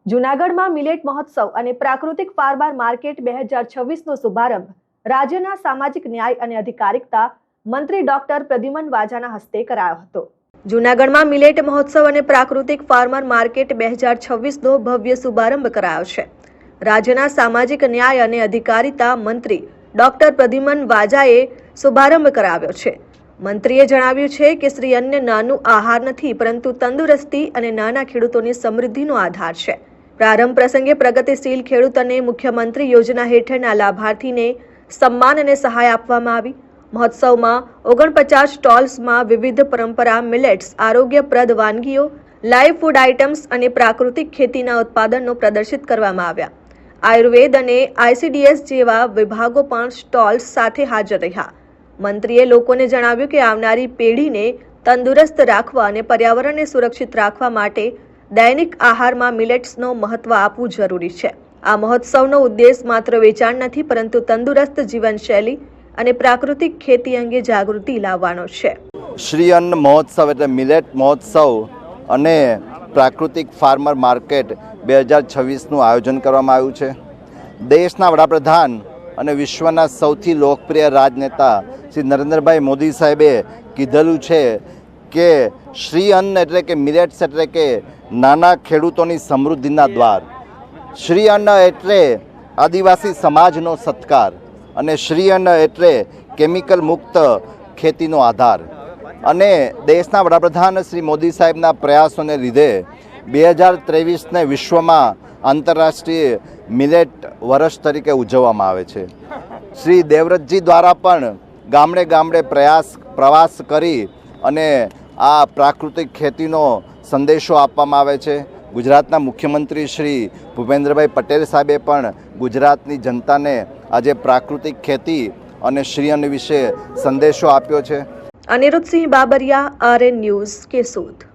જૂનાગઢમાં મિલેટ મહોત્સવ અને પ્રાકૃતિક ફાર્મર માર્કેટ 2026નો શુભારંભ રાજ્યના સામાજિક ન્યાય અને અધિકારિતા મંત્રી ડોક્ટર પ્રદ્યુમન વાજાના હસ્તે કરાયો હતો। જૂનાગઢમાં મિલેટ મહોત્સવ અને પ્રાકૃતિક ફાર્મર માર્કેટ 2026નો ભવ્ય શુભારંભ કરાયો છે। રાજ્યના સામાજિક ન્યાય અને અધિકારિતા મંત્રી ડોક્ટર પ્રદ્યુમન વાજાએ શુભારંભ કરાવ્યો છે। મંત્રીએ જણાવ્યું છે કે શ્રી અન્ન નાનું આહાર નથી, પરંતુ તંદુરસ્તી અને નાના ખેડૂતોની સમૃદ્ધિનો આધાર છે। પ્રારંભ પ્રસંગે પ્રગતિશીલ ખેડૂત અને મુખ્યમંત્રી યોજના હેઠળના લાભાર્થીને સન્માન અને સહાય આપવામાં આવી। મહોત્સવમાં 49 સ્ટોલ્સમાં વિવિધ પરંપરા મિલેટ્સ, આરોગ્યપ્રદ વાનગીઓ, લાઈવ ફૂડ આઇટમ્સ અને પ્રાકૃતિક ખેતીના ઉત્પાદનો પ્રદર્શિત કરવામાં આવ્યા। આયુર્વેદ અને ICDS જેવા વિભાગો પણ સ્ટોલ્સ સાથે હાજર રહ્યા। મંત્રીએ લોકોને જણાવ્યું કે આવનારી પેઢીને તંદુરસ્ત રાખવા અને પર્યાવરણને સુરક્ષિત રાખવા માટે દૈનિક આહારમાં મિલેટ્સનો મહત્વ આપવું જરૂરી છે। આ મહોત્સવનો ઉદ્દેશ માત્ર વેચાણ નથી, પરંતુ તંદુરસ્ત જીવનશૈલી અને પ્રાકૃતિક ખેતી અંગે જાગૃતિ લાવવાનો છે। શ્રી અન્ન મહોત્સવ એટલે મિલેટ મહોત્સવ અને પ્રાકૃતિક ફાર્મર માર્કેટ 2026નું આયોજન કરવામાં આવ્યું છે। દેશના વડાપ્રધાન અને વિશ્વના સૌથી લોકપ્રિય રાજનેતા શ્રી નરેન્દ્રભાઈ મોદી સાહેબે કીધેલું છે કે શ્રી અન્ન એટલે કે મિલેટ્સ એટલે કે નાના ખેડૂતોની સમૃદ્ધિના દ્વાર। શ્રી અન્ન એટલે આદિવાસી સમાજનો સત્કાર અને શ્રી અન્ન એટલે કેમિકલ મુક્ત ખેતીનો આધાર। અને દેશના વડાપ્રધાન શ્રી મોદી સાહેબના પ્રયાસોને લીધે 2023ને વિશ્વમાં આંતરરાષ્ટ્રીય મિલેટ વર્ષ તરીકે ઉજવવામાં આવે છે। શ્રી દેવવ્રતજી દ્વારા પણ ગામડે ગામડે પ્રવાસ કરી અને આ પ્રાકૃતિક ખેતીનો સંદેશો આપવામાં આવે છે। ગુજરાતના મુખ્યમંત્રી શ્રી ભૂપેન્દ્રભાઈ પટેલ સાહેબે પણ ગુજરાતની જનતાને આજે પ્રાકૃતિક ખેતી અને શ્રી અન્ન વિશે સંદેશો આપ્યો છે। Aniruddhsinh Babariya, RN news, Keshod.